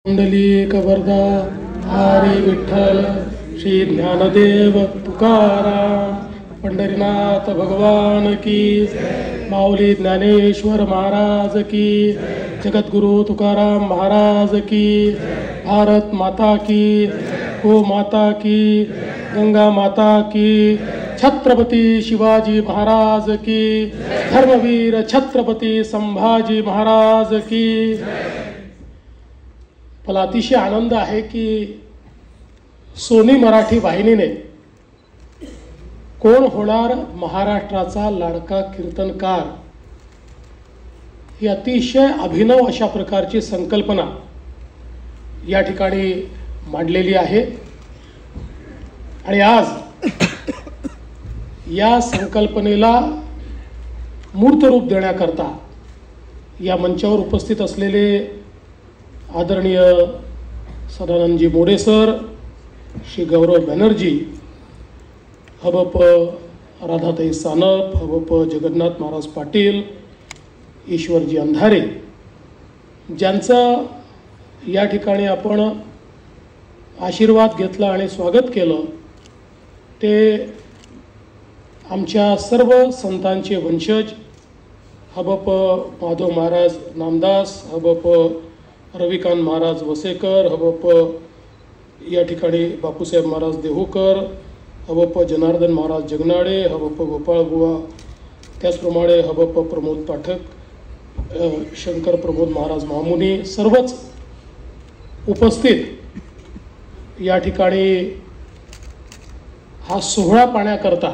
कुंडली कबरदा हरी विठ्ठल श्री ज्ञानदेव तुकाराम पंढरीनाथ भगवान की माऊली ज्ञानेश्वर महाराज की जगद्गुरु तुकाराम महाराज की भारत माता की गो माता की गंगा माता की छत्रपती शिवाजी महाराज की धर्मवीर छत्रपती संभाजी महाराज की। मला अतिशय आनंद आहे की सोनी मराठी वाहिनीने कोण होणार महाराष्ट्राचा लाडका कीर्तनकार ही अतिशय अभिनव अशा प्रकारची संकल्पना या ठिकाणी मांडलेली आहे आणि आज या संकल्पनेला मूर्त रूप देण्याकरता या मंचावर उपस्थित असलेले आदरणीय सदानंदजी मोरे सर, श्री गौरव बॅनर्जी, हबप राधाताई सानप, हबप जगन्नाथ महाराज पाटील, ईश्वरजी अंधारे, ज्यांचा या ठिकाणी आपण आशीर्वाद घेतला आणि स्वागत केलं, ते आमच्या सर्व संतांचे वंशज हबप माधव महाराज नामदास, हबप रविकांत महाराज वसेकर, हबप या ठिकाणी बापूसाहेब महाराज देहूकर, हबप जनार्दन महाराज जगनाडे, हबप गोपाळ बुवा, त्याचप्रमाणे हबप प्रमोद पाठक, शंकर प्रमोद महाराज मामुनी, सर्वच उपस्थित या ठिकाणी हा सोहळा पाहण्याकरता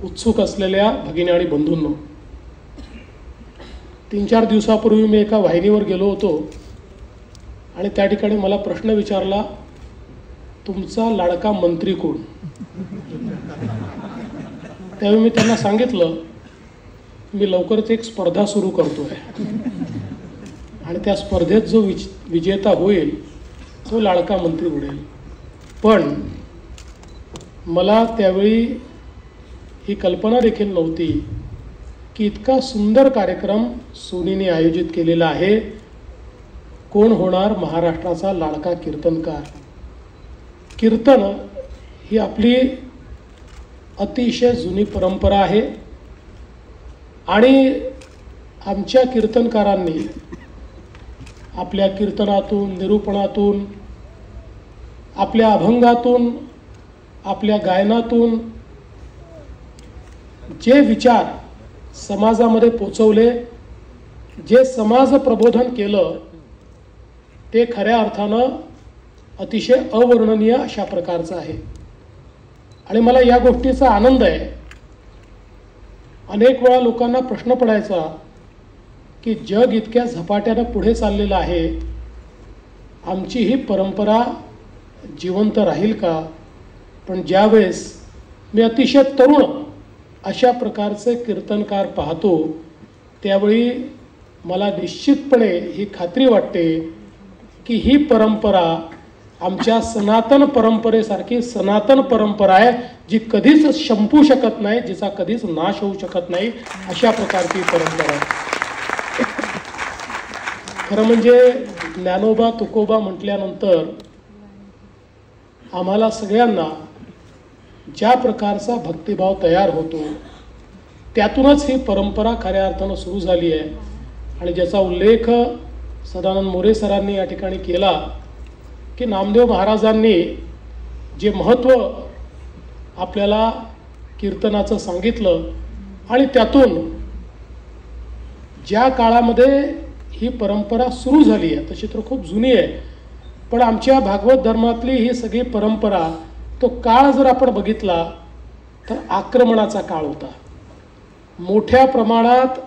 उत्सुक असलेल्या भगिनी आणि बंधूंनो, 3-4 दिवसापूर्वी मी एका वाहिनीवर गेलो होतो आणि त्या ठिकाणी मला प्रश्न विचारला, तुमचा लाडका मंत्री कोण? त्यावेळी मी त्यांना सांगितलं, मी लवकरच एक स्पर्धा सुरू करतोय आणि त्या स्पर्धेत जो विजेता होईल तो लाडका मंत्री उडेल. पण मला त्यावेळी ही कल्पना देखील नव्हती की इतका सुंदर कार्यक्रम सोनीने आयोजित केलेला आहे. कोण होणार महाराष्ट्राचा लाडका कीर्तनकार? कीर्तन ही आपली अतिशय जुनी परंपरा आहे आणि आमच्या कीर्तनकारांनी आपल्या कीर्तनातून, निरूपणातून, आपल्या अभंगातून, आपल्या गायनातून जे विचार समाजामध्ये पोचवले, जे समाज प्रबोधन केलं, ते खऱ्या अर्थानं अतिशय अवर्णनीय अशा प्रकारचं आहे आणि मला या गोष्टीचा आनंद आहे. अनेक वेळा लोकांना प्रश्न पडायचा की जग इतक्या झपाट्यानं पुढे चाललेलं आहे, आमची ही परंपरा जिवंत राहील का? पण ज्यावेळेस मी अतिशय तरुण अशा प्रकारचे कीर्तनकार पाहतो, त्यावेळी मला निश्चितपणे ही खात्री वाटते की ही परंपरा आमच्या सनातन परंपरेसारखी सनातन परंपरा आहे, जी कधीच संपू शकत नाही, जिचा कधीच नाश होऊ शकत नाही, अशा प्रकारची परंपरा आहे. खरं म्हणजे ज्ञानोबा तुकोबा म्हटल्यानंतर आम्हाला सगळ्यांना ज्या प्रकारचा भक्तिभाव तयार होतो, त्यातूनच ही परंपरा खऱ्या अर्थानं सुरू झाली आहे आणि ज्याचा उल्लेख सदानंद मोरे सरांनी या ठिकाणी केला की नामदेव महाराजांनी जे महत्त्व आपल्याला कीर्तनाचं सांगितलं आणि त्यातून ज्या काळामध्ये ही परंपरा सुरू झाली आहे, तशी तर खूप जुनी आहे, पण आमच्या भागवत धर्मातली ही सगळी परंपरा, तो काळ जर आपण बघितला तर आक्रमणाचा काळ होता. मोठ्या प्रमाणात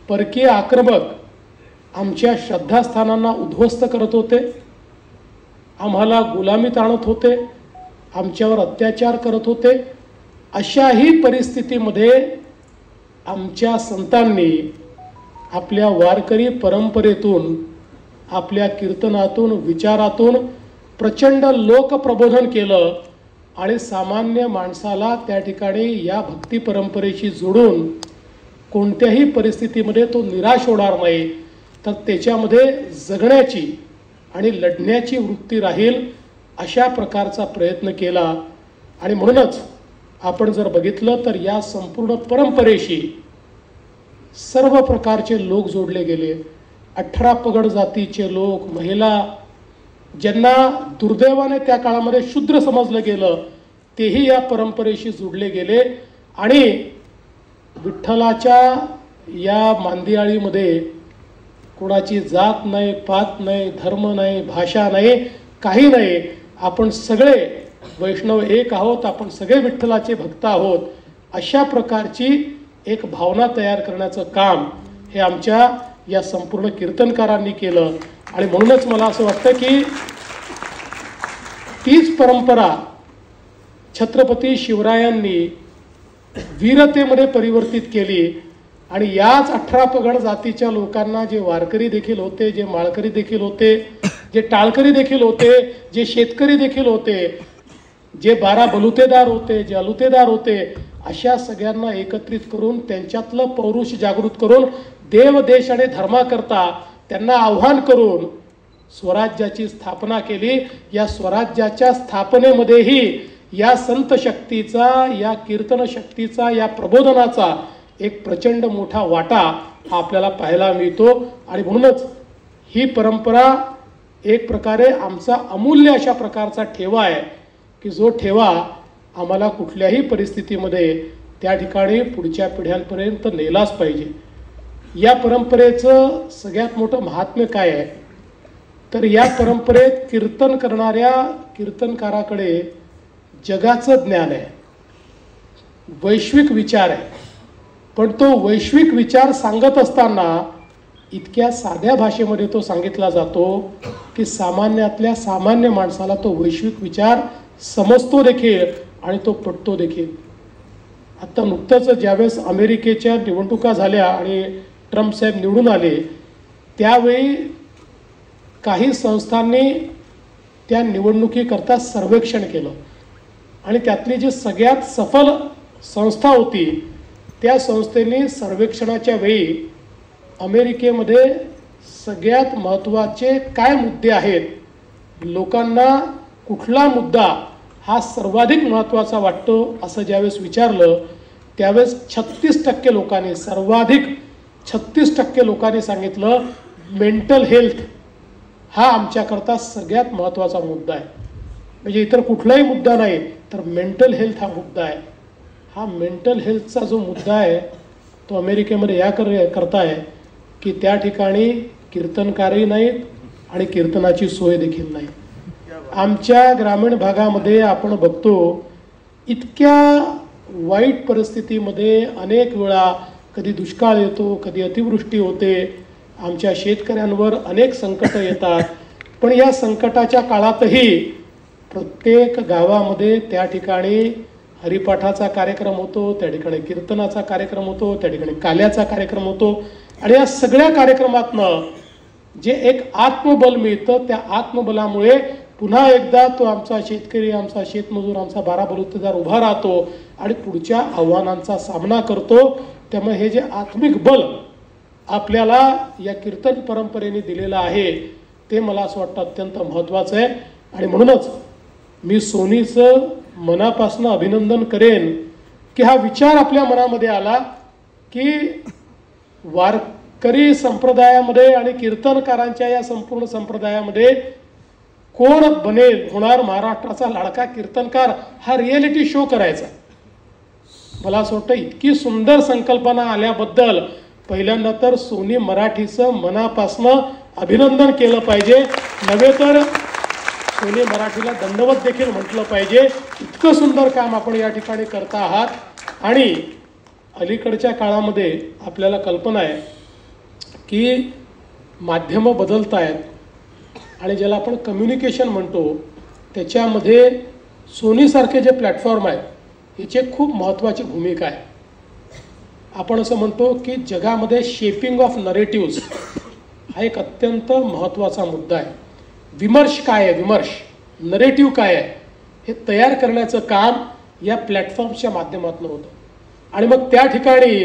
परकीय आक्रमक आमच्या श्रद्धास्थानांना उद्ध्वस्त करत होते, आम्हाला गुलामीत आणत होते, आमच्यावर अत्याचार करत होते. अशाही परिस्थितीमध्ये आमच्या संतांनी आपल्या वारकरी परंपरेतून, आपल्या कीर्तनातून, विचारातून प्रचंड लोकप्रबोधन केलं आणि सामान्य माणसाला त्या ठिकाणी या भक्ती परंपरेशी जोडून कोणत्याही परिस्थितीमध्ये तो निराश होणार नाही, तर त्याच्यामध्ये जगण्याची आणि लढण्याची वृत्ती राहील अशा प्रकारचा प्रयत्न केला. आणि म्हणूनच आपण जर बघितलं तर या संपूर्ण परंपरेशी सर्व प्रकारचे लोक जोडले गेले. 18 पगड जातीचे लोक, महिला, ज्यांना दुर्दैवाने त्या काळामध्ये शूद्र समजलं गेलं, तेही या परंपरेशी जोडले गेले. आणि विठ्ठलाच्या या मांदियाळीमध्ये कोणाची जात नाही, पात नाही, धर्म नाही, भाषा नाही, काही नाही. आपण सगळे वैष्णव एक आहोत, आपण सगळे विठ्ठलाचे भक्त आहोत, अशा प्रकारची एक भावना तयार करण्याचं काम हे आमच्या या संपूर्ण कीर्तनकारांनी केलं. आणि म्हणूनच मला असं वाटतं की तीच परंपरा छत्रपती शिवरायांनी वीरतेमध्ये परिवर्तित केली. आणि याच 18 पगड जातीच्या लोकांना, जे वारकरी देखील होते, जे माळकरी देखील होते, जे टाळकरी देखील होते, जे शेतकरी देखील होते, जे 12 बलुतेदार होते, जे अलुतेदार होते, अशा सगळ्यांना एकत्रित करून त्यांच्यातलं पौरुष जागृत करून देव, देश आणि धर्माकरता त्यांना आव्हान करून स्वराज्याची स्थापना केली. या स्वराज्याच्या स्थापनेमध्येही या संत शक्तीचा, या कीर्तन शक्तीचा, या प्रबोधनाचा एक प्रचंड मोठा वाटा आपल्याला पाहायला मिळतो. आणि म्हणूनच ही परंपरा एक प्रकारे आमचा अमूल्य अशा प्रकारचा ठेवा आहे की जो ठेवा आम्हाला कुठल्याही परिस्थितीमध्ये त्या ठिकाणी पुढच्या पिढ्यांपर्यंत नेलाच पाहिजे. या परंपरेचं सगळ्यात मोठं महात्म्य काय आहे तर या परंपरेत कीर्तन करणाऱ्या कीर्तनकाराकडे जगाचं ज्ञान आहे, वैश्विक विचार आहे. पण तो वैश्विक विचार सांगत असताना इतक्या साध्या भाषेमध्ये तो सांगितला जातो की सामान्यातल्या सामान्य माणसाला तो वैश्विक विचार समजतो देखील आणि तो पटतो देखील. आता नुकतंच ज्यावेळेस अमेरिकेच्या निवडणुका झाल्या आणि ट्रम्प साहेब निवडून आले, त्यावेळी काही संस्थांनी त्या निवडणुकीकरता सर्वेक्षण केलं. आणि त्यातली जी सगळ्यात सफल संस्था होती, त्या संस्थेने सर्वेक्षणाच्या वेळी अमेरिकेमध्ये सगळ्यात महत्त्वाचे काय मुद्दे आहेत, लोकांना कुठला मुद्दा हा सर्वाधिक महत्त्वाचा वाटतो असं ज्यावेळेस विचारलं, त्यावेळेस 36% लोकांनी, सर्वाधिक 36% लोकांनी सांगितलं मेंटल हेल्थ हा आमच्याकरता सगळ्यात महत्त्वाचा मुद्दा आहे. म्हणजे इतर कुठलाही मुद्दा नाही तर मेंटल हेल्थ हा मुद्दा आहे. हा मेंटल हेल्थचा जो मुद्दा आहे तो अमेरिकेमध्ये या करता आहे की त्या ठिकाणी कीर्तनकारही नाहीत आणि कीर्तनाची सोय देखील नाही. आमच्या ग्रामीण भागामध्ये आपण बघतो इतक्या वाईट परिस्थितीमध्ये अनेक वेळा कधी दुष्काळ येतो, कधी अतिवृष्टी होते, आमच्या शेतकऱ्यांवर अनेक संकट येतात. पण या संकटाच्या काळातही प्रत्येक गावामध्ये त्या ठिकाणी हरिपाठाचा कार्यक्रम होतो, त्या ठिकाणी कीर्तनाचा कार्यक्रम होतो, त्या ठिकाणी काल्याचा कार्यक्रम होतो. आणि या सगळ्या कार्यक्रमातनं जे एक आत्मबल मिळतं, त्या आत्मबलामुळे पुन्हा एकदा तो आमचा शेतकरी, आमचा शेतमजूर, आमचा 12 बलुतेदार उभा राहतो आणि पुढच्या आव्हानांचा सामना करतो. त्यामुळे हे जे आत्मिक बल आपल्याला या कीर्तन परंपरेने दिलेलं आहे ते मला असं वाटतं अत्यंत महत्त्वाचं आहे. आणि म्हणूनच मी सोनीचं मनापासून अभिनंदन करेन की हा विचार आपल्या मनामध्ये आला की वारकरी संप्रदायामध्ये आणि कीर्तनकारांच्या या संपूर्ण संप्रदायामध्ये कोण बनेल, होणार महाराष्ट्राचा लाडका कीर्तनकार, हा रिएलिटी शो करायचा. मला असं वाटतं इतकी सुंदर संकल्पना आल्याबद्दल पहिल्यांदा तर सोनी मराठीचं मनापासनं अभिनंदन केलं पाहिजे, नव्हे तर सोनी मराठीला दंडवत देखील म्हटलं पाहिजे. इतकं सुंदर काम आपण या ठिकाणी करता आहात. आणि अलीकडच्या काळामध्ये आपल्याला कल्पना आहे की माध्यमं बदलत आहेत आणि ज्याला आपण कम्युनिकेशन म्हणतो त्याच्यामध्ये सोनीसारखे जे प्लॅटफॉर्म आहेत याची खूप महत्त्वाची भूमिका आहे. आपण असं म्हणतो की जगामध्ये शेपिंग ऑफ नरेटिव्स हा एक अत्यंत महत्त्वाचा मुद्दा आहे. विमर्श काय आहे, विमर्श नरेटिव्ह काय आहे हे तयार करण्याचं काम या प्लॅटफॉर्मच्या माध्यमातून होतं. आणि मग त्या ठिकाणी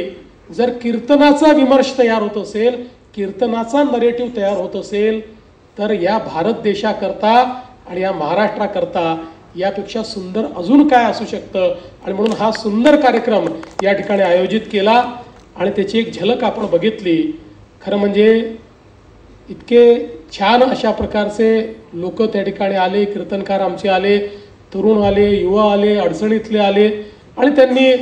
जर कीर्तनाचा विमर्श तयार होत असेल, कीर्तनाचा नरेटिव्ह तयार होत असेल, तर या भारत देशाकरता आणि या महाराष्ट्राकरता यापेक्षा सुंदर अजून काय असू शकतं. आणि म्हणून हा सुंदर कार्यक्रम या ठिकाणी आयोजित केला आणि त्याची एक झलक आपण बघितली. खरं म्हणजे इतके छान अशा प्रकारचे लोक त्या ठिकाणी आले, कीर्तनकार आमचे आले, तरुण आले, युवा आले, अडचणीतले आले आणि त्यांनी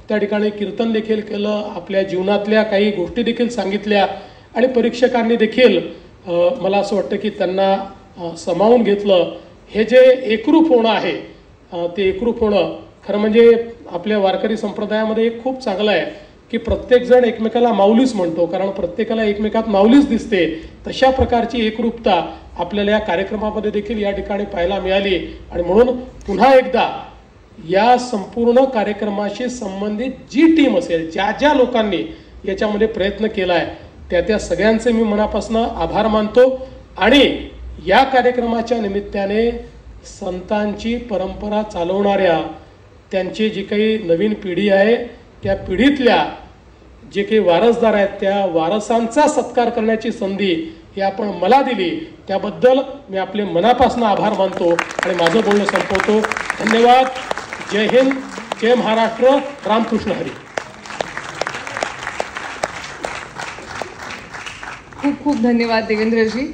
त्या ठिकाणी कीर्तन देखील केलं, आपल्या जीवनातल्या काही गोष्टी देखील सांगितल्या आणि परीक्षकांनी देखील मला असं वाटतं की त्यांना सामावून घेतलं. हे जे एकरूप होणं आहे ते एकरूप होणं खरं म्हणजे आपल्या वारकरी संप्रदायामध्ये एक खूप चांगलं आहे की प्रत्येकजण एकमेकाला माऊलीच म्हणतो, कारण प्रत्येकाला एकमेकात माऊलीच दिसते. तशा प्रकारची एकरूपता आपल्याला या कार्यक्रमामध्ये देखील या ठिकाणी पाहायला मिळाली. आणि म्हणून पुन्हा एकदा या संपूर्ण कार्यक्रमाशी संबंधित जी टीम असेल, ज्या ज्या लोकांनी याच्यामध्ये प्रयत्न केला आहे त्या सगळ्यांचे मी मनापासून आभार मानतो. आणि या कार्यक्रमाच्या निमित्ताने संतांची परंपरा चालवणाऱ्या त्यांची जी काही नवीन पिढी आहे त्या पिढीतल्या जे काही वारसदार आहेत त्या वारसांचा सत्कार करण्याची संधी ही आपण मला दिली, त्याबद्दल मी आपले मनापासून आभार मानतो आणि माझं बोलणं संपवतो. धन्यवाद. जय हिंद, जय महाराष्ट्र, रामकृष्ण हरी. खूप खूप धन्यवाद देवेंद्रजी.